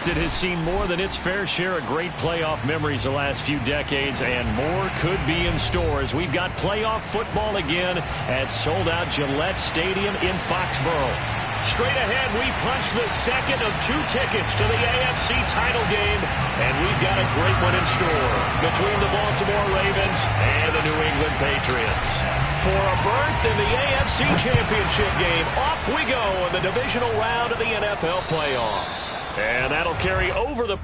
that has seen more than its fair share of great playoff memories the last few decades, and more could be in store as we've got playoff football again at sold-out Gillette Stadium in Foxborough. Straight ahead, we punch the second of 2 tickets to the AFC title game, and we've got a great one in store between the Baltimore Ravens and the New England Patriots. For a berth in the AFC Championship game, off we go in the divisional round of the NFL playoffs. And that'll carry over the...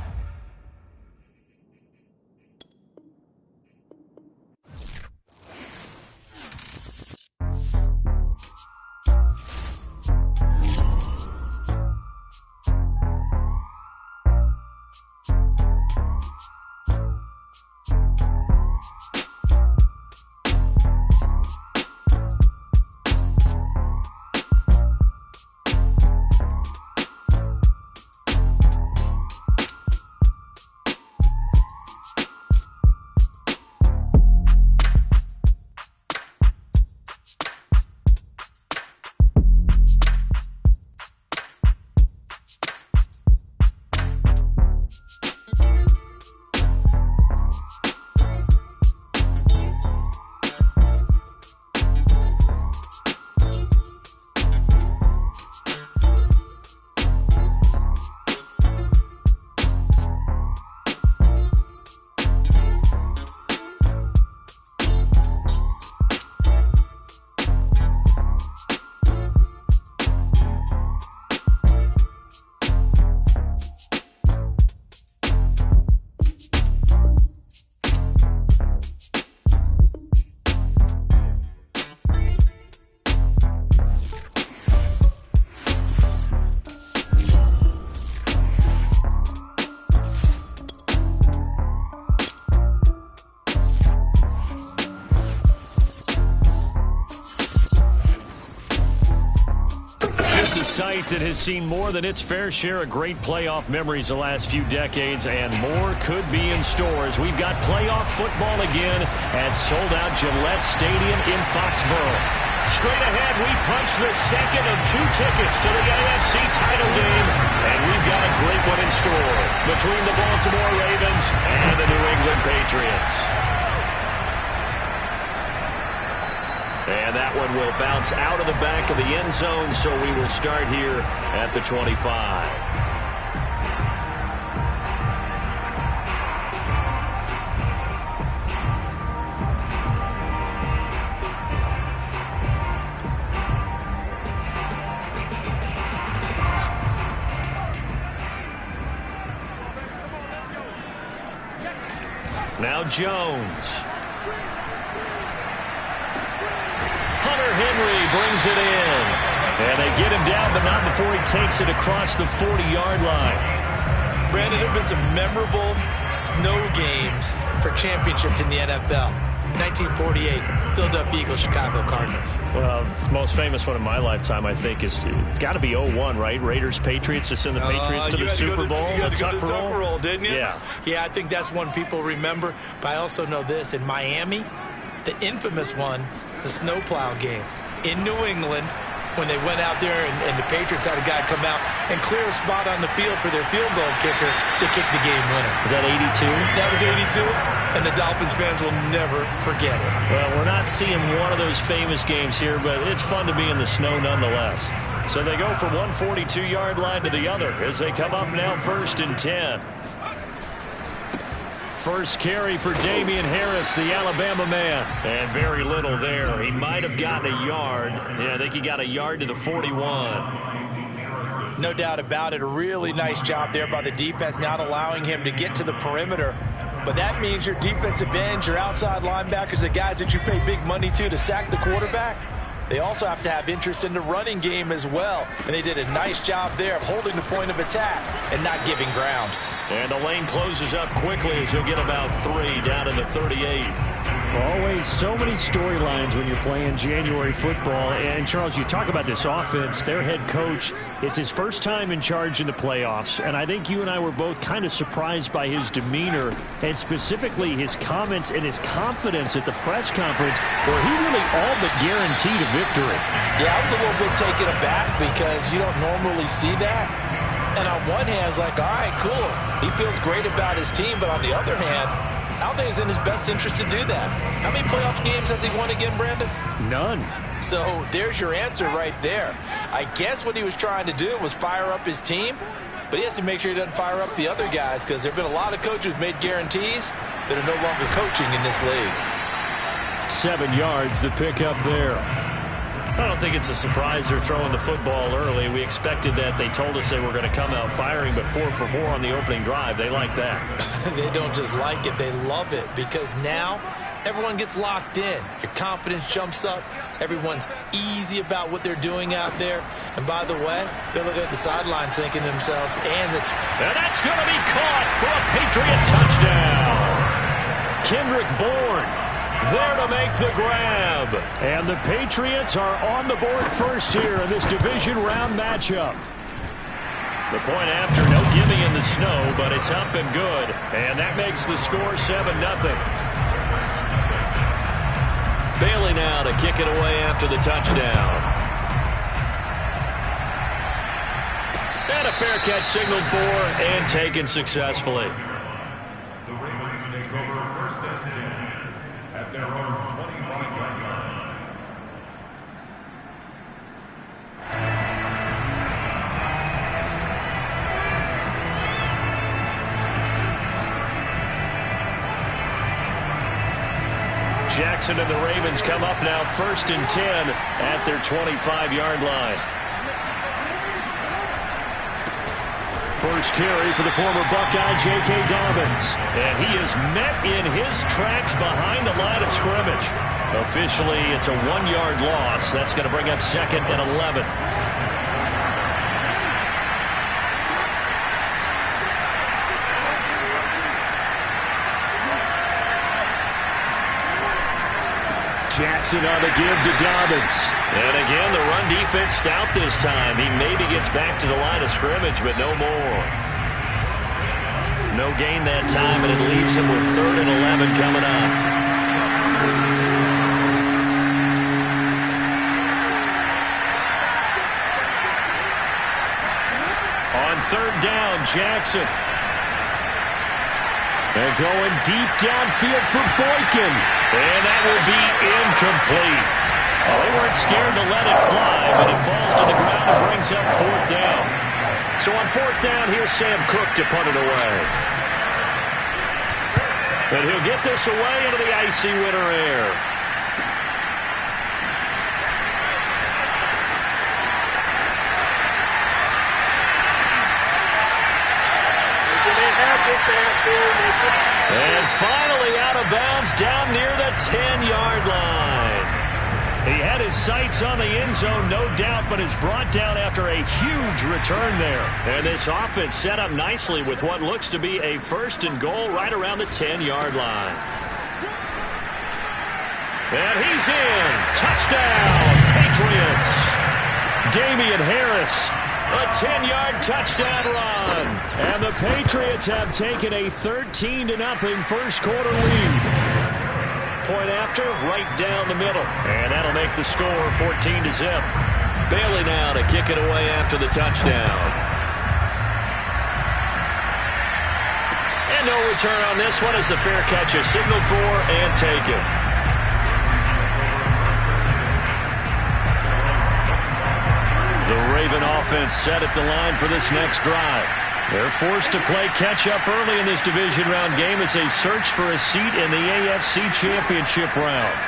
That has seen more than its fair share of great playoff memories the last few decades, and more could be in store as we've got playoff football again at sold-out Gillette Stadium in Foxborough. Straight ahead, we punch the second of 2 tickets to the AFC title game, and we've got a great one in store between the Baltimore Ravens and the New England Patriots. And that one will bounce out of the back of the end zone, so we will start here at the 25. Now Jones. Henry brings it in. And they get him down, but not before he takes it across the 40-yard line. Brandon, there have been some memorable snow games for championships in the NFL. 1948, Philadelphia Eagles, Chicago Cardinals. Well, the most famous one in my lifetime, I think, is got to be 01, right? Raiders, Patriots, to send the Patriots to the Super Bowl. You had to go to the Tuck roll, didn't you? Yeah. Yeah, I think that's one people remember. But I also know this. In Miami, the infamous one, the snowplow game in New England, when they went out there and the Patriots had a guy come out and clear a spot on the field for their field goal kicker to kick the game winner. Is that 82? That was 82, and the Dolphins fans will never forget it. Well, we're not seeing one of those famous games here, but it's fun to be in the snow nonetheless. So they go from one 42-yard line to the other as they come up now 1st and 10. First carry for Damian Harris, the Alabama man. And very little there. He might have gotten a yard. Yeah, I think he got a yard to the 41. No doubt about it. A really nice job there by the defense, not allowing him to get to the perimeter. But that means your defensive ends, your outside linebackers, the guys that you pay big money to sack the quarterback, they also have to have interest in the running game as well. And they did a nice job there of holding the point of attack and not giving ground. And the lane closes up quickly as he'll get about 3 down to the 38. Always so many storylines when you're playing January football. And, Charles, you talk about this offense, their head coach, it's his first time in charge in the playoffs. And I think you and I were both kind of surprised by his demeanor and specifically his comments and his confidence at the press conference where he really all but guaranteed a victory. Yeah, I was a little bit taken aback because you don't normally see that. And on one hand, it's like, all right, cool. He feels great about his team. But on the other hand, I don't think it's in his best interest to do that. How many playoff games has he won again, Brandon? None. So there's your answer right there. I guess what he was trying to do was fire up his team, but he has to make sure he doesn't fire up the other guys, because there have been a lot of coaches who've made guarantees that are no longer coaching in this league. 7 yards to pick up there. I don't think it's a surprise they're throwing the football early. We expected that. They told us they were going to come out firing, but 4 for 4 on the opening drive. They like that. They don't just like it, they love it, because now everyone gets locked in. Your confidence jumps up. Everyone's easy about what they're doing out there. And by the way, they're looking at the sideline thinking to themselves, and that's going to be caught for a Patriot touchdown. Kendrick Bourne there to make the grab. And the Patriots are on the board first here in this division round matchup. The point after, no gimme in the snow, but it's up and good. And that makes the score 7-0. Bailey now to kick it away after the touchdown. And a fair catch signaled for and taken successfully. The Ravens take over first and 10 at their own 25-yard line. Jackson and the Ravens come up now first and 10 at their 25-yard line. First carry for the former Buckeye, J.K. Dobbins. And he is met in his tracks behind the line of scrimmage. Officially, it's a 1-yard loss. That's going to bring up second and 11. Jackson on the give to Dobbins. And again, the run defense stout this time. He maybe gets back to the line of scrimmage, but no more. No gain that time, and it leaves him with 3rd and 11 coming up. On 3rd down, Jackson. And going deep downfield for Boykin. And that will be incomplete. Oh, they weren't scared to let it fly, but it falls to the ground and brings up 4th down. So on 4th down, here's Sam Cook to punt it away. And he'll get this away into the icy winter air. And finally out of bounds down near the 10-yard line. He had his sights on the end zone, no doubt, but is brought down after a huge return there. And this offense set up nicely with what looks to be a 1st and goal right around the 10-yard line. And he's in. Touchdown, Patriots. Damian Harris. A 10-yard touchdown run. And the Patriots have taken a 13-0 first quarter lead. Point after, right down the middle. And that'll make the score 14-0. Bailey now to kick it away after the touchdown. And no return on this one as the fair catch is signaled for and taken. The Raven offense set at the line for this next drive. They're forced to play catch-up early in this division round game as they search for a seat in the AFC Championship round.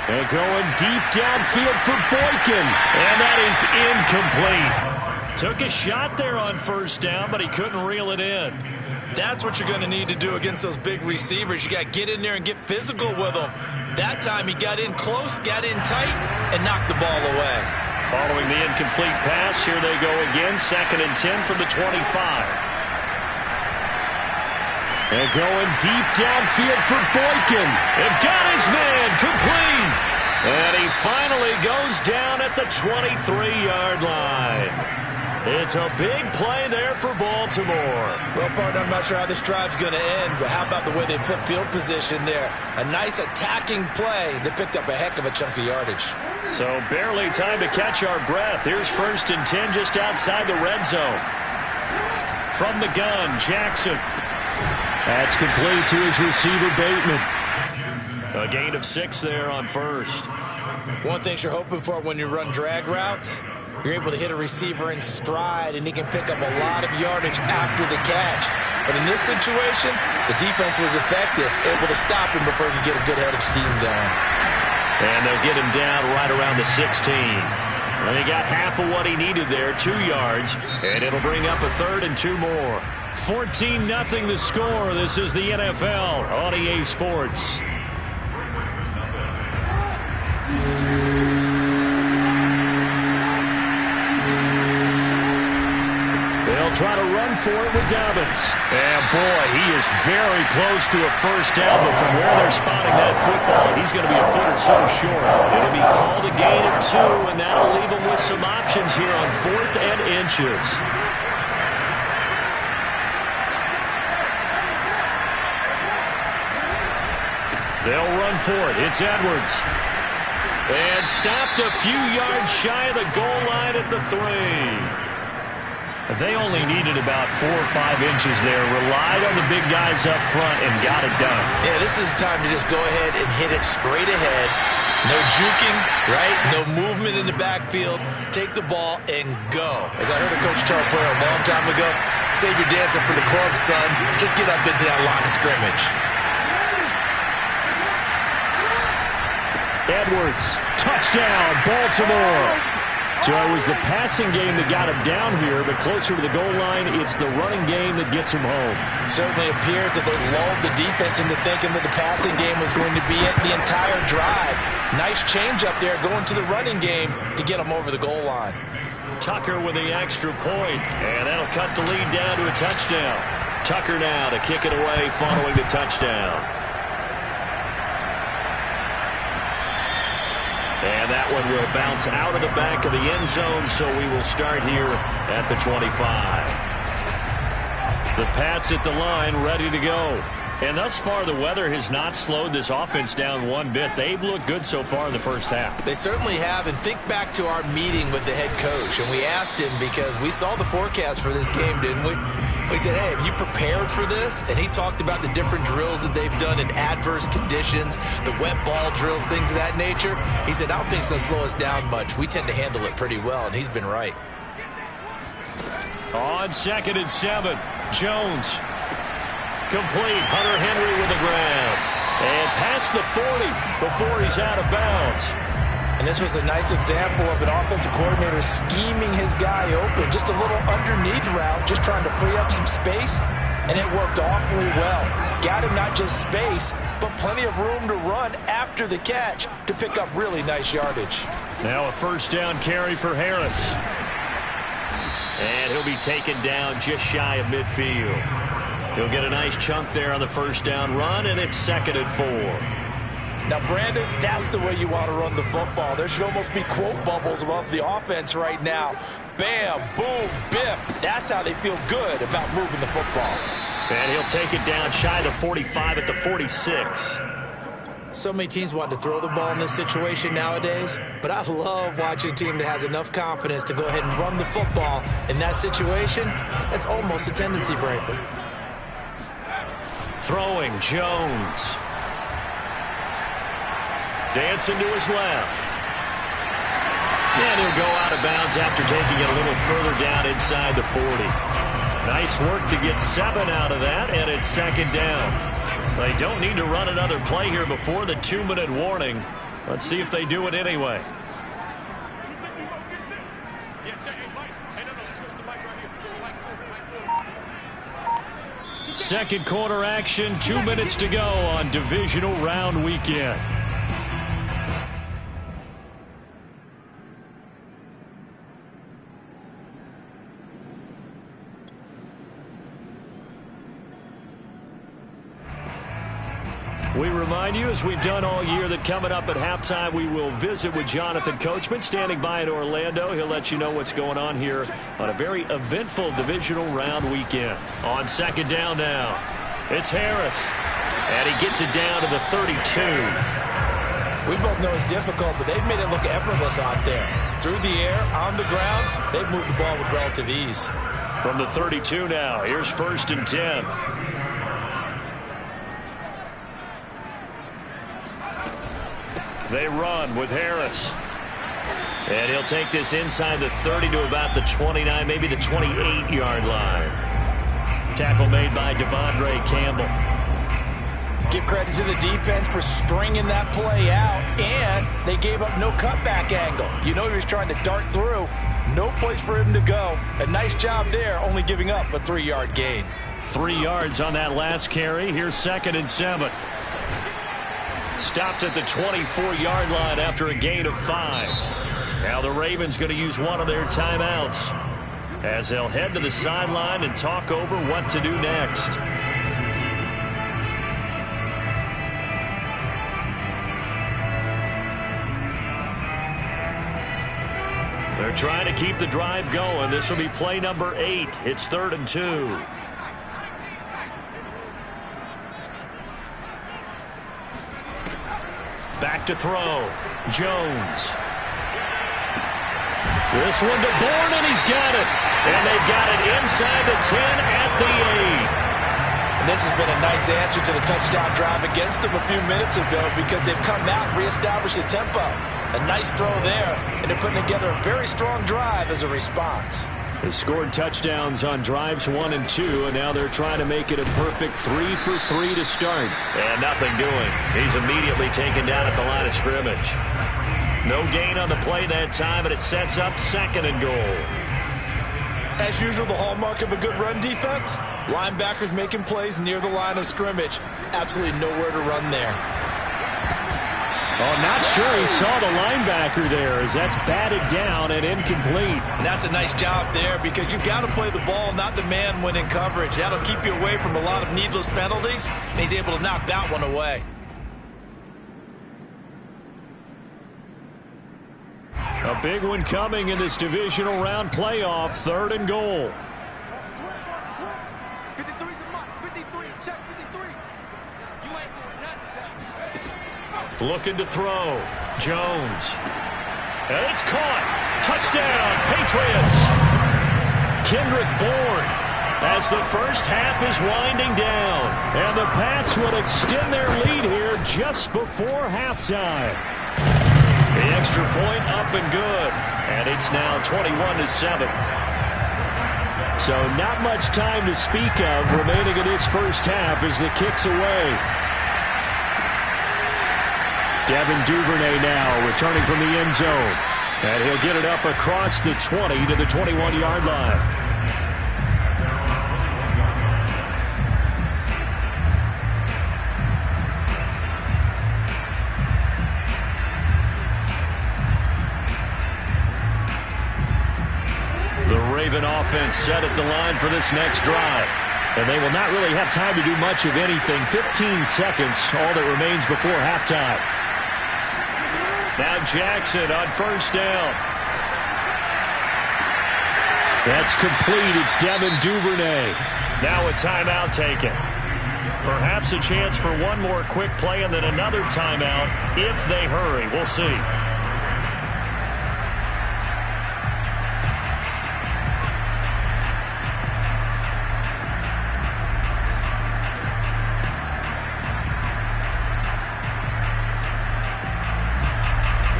And going deep downfield for Boykin. And that is incomplete. Took a shot there on 1st down, but he couldn't reel it in. That's what you're going to need to do against those big receivers. You got to get in there and get physical with them. That time he got in close, got in tight, and knocked the ball away. Following the incomplete pass, here they go again. 2nd and 10 from the 25. And going deep downfield for Boykin. And got his man complete. And he finally goes down at the 23-yard line. It's a big play there for Baltimore. Well, partner, I'm not sure how this drive's going to end, but how about the way they flip field position there? A nice attacking play. They picked up a heck of a chunk of yardage. So barely time to catch our breath. Here's 1st and 10 just outside the red zone. From the gun, Jackson. That's complete to his receiver, Bateman. A gain of 6 there on 1st. One thing you're hoping for when you run drag routes, you're able to hit a receiver in stride, and he can pick up a lot of yardage after the catch. But in this situation, the defense was effective, able to stop him before he could get a good head of steam going. And they'll get him down right around the 16. And he got half of what he needed there, 2 yards, and it'll bring up a 3rd and 2 more. 14-0 the score. This is the NFL on EA Sports. They'll try to run for it with Dobbins. And boy, he is very close to a first down, but from where they're spotting that football, he's going to be a foot or so short. It'll be called a gain of 2, and that'll leave him with some options here on 4th and inches. They'll run for it. It's Edwards. And stopped a few yards shy of the goal line at the 3. They only needed about 4 or 5 inches there, relied on the big guys up front, and got it done. Yeah, this is the time to just go ahead and hit it straight ahead. No juking, right? No movement in the backfield. Take the ball and go. As I heard a coach tell a player a long time ago, save your dancing for the club, son. Just get up into that line of scrimmage. Edwards, touchdown, Baltimore. So it was the passing game that got him down here, but closer to the goal line, it's the running game that gets him home. Certainly appears that they lulled the defense into thinking that the passing game was going to be it the entire drive. Nice change up there going to the running game to get him over the goal line. Tucker with the extra point, and that'll cut the lead down to a touchdown. Tucker now to kick it away following the touchdown. And that one will bounce out of the back of the end zone, so we will start here at the 25. The Pats at the line, ready to go. And thus far, the weather has not slowed this offense down one bit. They've looked good so far in the first half. They certainly have. And think back to our meeting with the head coach. And we asked him, because we saw the forecast for this game, didn't we? We said, hey, have you prepared for this? And he talked about the different drills that they've done in adverse conditions, the wet ball drills, things of that nature. He said, I don't think it's going to slow us down much. We tend to handle it pretty well, and he's been right. On 2nd and 7, Jones. Complete. Hunter Henry with the grab. And past the 40 before he's out of bounds. And this was a nice example of an offensive coordinator scheming his guy open. Just a little underneath route, just trying to free up some space. And it worked awfully well. Got him not just space, but plenty of room to run after the catch to pick up really nice yardage. Now a first down carry for Harris. And he'll be taken down just shy of midfield. He'll get a nice chunk there on the first down run, and it's 2nd and 4. Now, Brandon, that's the way you want to run the football. There should almost be quote bubbles above the offense right now. Bam, boom, biff. That's how they feel good about moving the football. And he'll take it down shy of the 45 at the 46. So many teams want to throw the ball in this situation nowadays, but I love watching a team that has enough confidence to go ahead and run the football in that situation. That's almost a tendency breaker. Throwing, Jones. Dancing to his left. And he'll go out of bounds after taking it a little further down inside the 40. Nice work to get 7 out of that, and it's 2nd down. They don't need to run another play here before the 2-minute warning. Let's see if they do it anyway. Second quarter action, 2 minutes to go on divisional round weekend. We remind remind you, as we've done all year, that coming up at halftime, we will visit with Jonathan Coachman, standing by in Orlando. He'll let you know what's going on here on a very eventful divisional round weekend. On second down now, it's Harris, and he gets it down to the 32. We both know it's difficult, but they've made it look effortless out there. Through the air, on the ground, they've moved the ball with relative ease. From the 32 now, here's 1st and 10. They run with Harris. And he'll take this inside the 30 to about the 29, maybe the 28-yard line. Tackle made by Devondre Campbell. Give credit to the defense for stringing that play out, and they gave up no cutback angle. You know he was trying to dart through. No place for him to go. A nice job there, only giving up a 3-yard gain. 3 yards on that last carry. Here's 2nd and 7. Stopped at the 24-yard line after a gain of 5. Now the Ravens going to use one of their timeouts as they'll head to the sideline and talk over what to do next. They're trying to keep the drive going. This will be play number 8. It's 3rd and 2. Back to throw. Jones. This one to Bourne, and he's got it. And they've got it inside the 10 at the 8. And this has been a nice answer to the touchdown drive against them a few minutes ago because they've come out and reestablished the tempo. A nice throw there, and they're putting together a very strong drive as a response. They scored touchdowns on drives 1 and 2, and now they're trying to make it a perfect 3 for 3 to start. And nothing doing. He's immediately taken down at the line of scrimmage. No gain on the play that time, and it sets up 2nd and goal. As usual, the hallmark of a good run defense, linebackers making plays near the line of scrimmage. Absolutely nowhere to run there. Oh, not sure he saw the linebacker there as that's batted down and incomplete. And that's a nice job there because you've got to play the ball, not the man when in coverage. That'll keep you away from a lot of needless penalties, and he's able to knock that one away. A big one coming in this divisional round playoff, 3rd and goal. 53's the mark. 53, check 53. You ain't doing nothing. Looking to throw. Jones. And it's caught. Touchdown, Patriots. Kendrick Bourne as the first half is winding down. And the Pats will extend their lead here just before halftime. The extra point up and good. And it's now 21-7. So not much time to speak of remaining in this first half as the kick's away. Devin Duvernay now returning from the end zone. And he'll get it up across the 20 to the 21-yard line. The Raven offense set at the line for this next drive. And they will not really have time to do much of anything. 15 seconds, all that remains before halftime. Now Jackson on first down. That's complete. It's Devin Duvernay. Now a timeout taken. Perhaps a chance for one more quick play and then another timeout if they hurry. We'll see.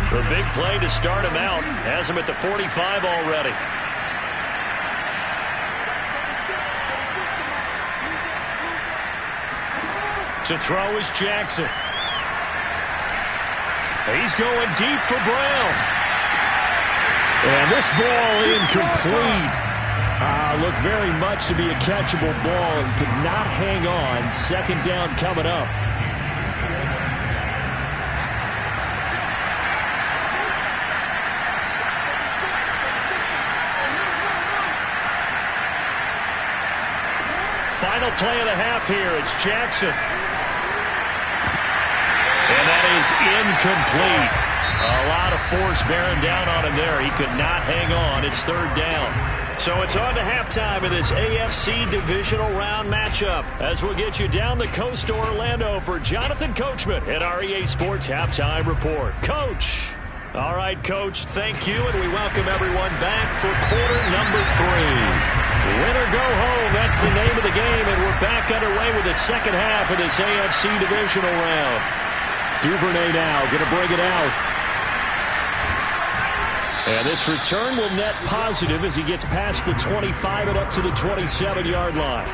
The big play to start him out has him at the 45 already. To throw is Jackson. He's going deep for Brown. And this ball incomplete. Looked very much to be a catchable ball and could not hang on. Second down coming up. Final play of the half here. It's Jackson. is incomplete. A lot of force bearing down on him there. He could not hang on. It's third down. So it's on to halftime of this AFC divisional round matchup as we'll get you down the coast to Orlando for Jonathan Coachman at our EA Sports Halftime Report. Coach. All right, Coach, thank you, and we welcome everyone back for quarter number 3. Win or go home, that's the name of the game, and we're back underway with the second half of this AFC divisional round. Duvernay now going to bring it out. And this return will net positive as he gets past the 25 and up to the 27-yard line.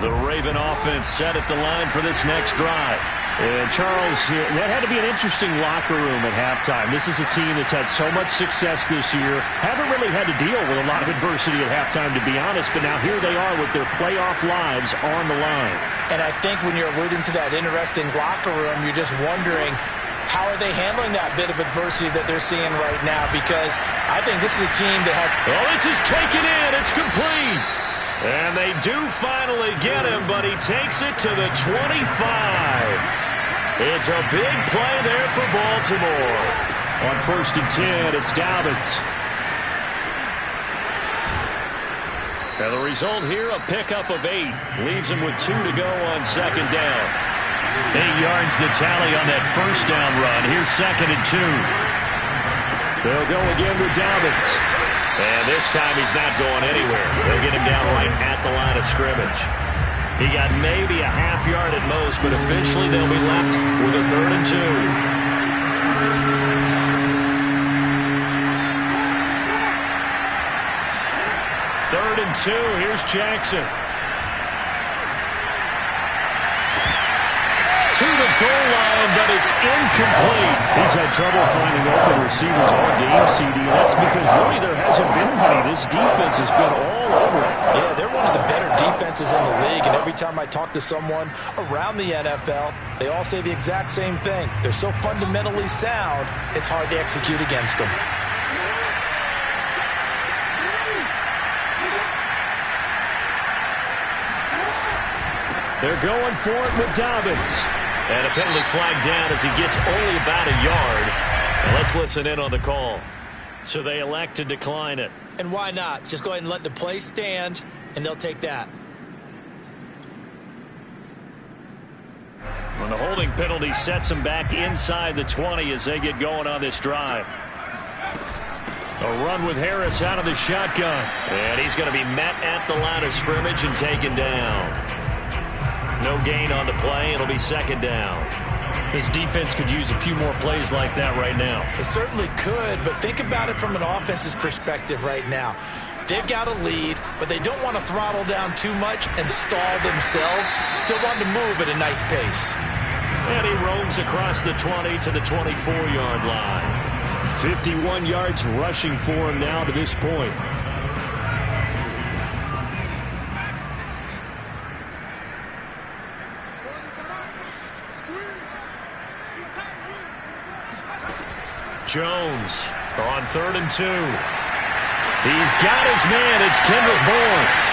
The Raven offense set at the line for this next drive. And Charles, that had to be an interesting locker room at halftime. This is a team that's had so much success this year. Haven't really had to deal with a lot of adversity at halftime, to be honest. But now here they are with their playoff lives on the line. And I think when you're alluding to that interesting locker room, you're just wondering, how are they handling that bit of adversity that they're seeing right now? Because I think this is a team that has... Oh, this is taken in. It's complete. And they do finally get him, but he takes it to the 25. It's a big play there for Baltimore. On 1st and 10, it's Dobbins. And the result here, a pickup of 8. Leaves him with 2 to go on second down. 8 yards the tally on that first down run. Here's 2nd and 2. They'll go again with Dobbins. And this time he's not going anywhere. They'll get him down right at the line of scrimmage. He got maybe a half yard at most, but officially they'll be left with a 3rd and 2. 3rd and 2. Here's Jackson. To the goal line, but it's incomplete. He's had trouble finding open receivers all game, CD. That's because really there hasn't been many. This defense has been all over it. Yeah, they're one of the better defenses in the league, and every time I talk to someone around the NFL, they all say the exact same thing. They're so fundamentally sound, it's hard to execute against them. They're going for it with Dobbins. And a penalty flag down as he gets only about a yard. And let's listen in on the call. So they elect to decline it. And why not? Just go ahead and let the play stand, and they'll take that. When the holding penalty sets them back inside the 20 as they get going on this drive. A run with Harris out of the shotgun. And he's going to be met at the line of scrimmage and taken down. No gain on the play. It'll be 2nd down. His defense could use a few more plays like that right now. It certainly could, but think about it from an offense's perspective right now. They've got a lead, but they don't want to throttle down too much and stall themselves. Still want to move at a nice pace. And he roams across the 20 to the 24-yard line. 51 yards rushing for him now to this point. Jones on 3rd and 2. He's got his man. It's Kendrick Bourne.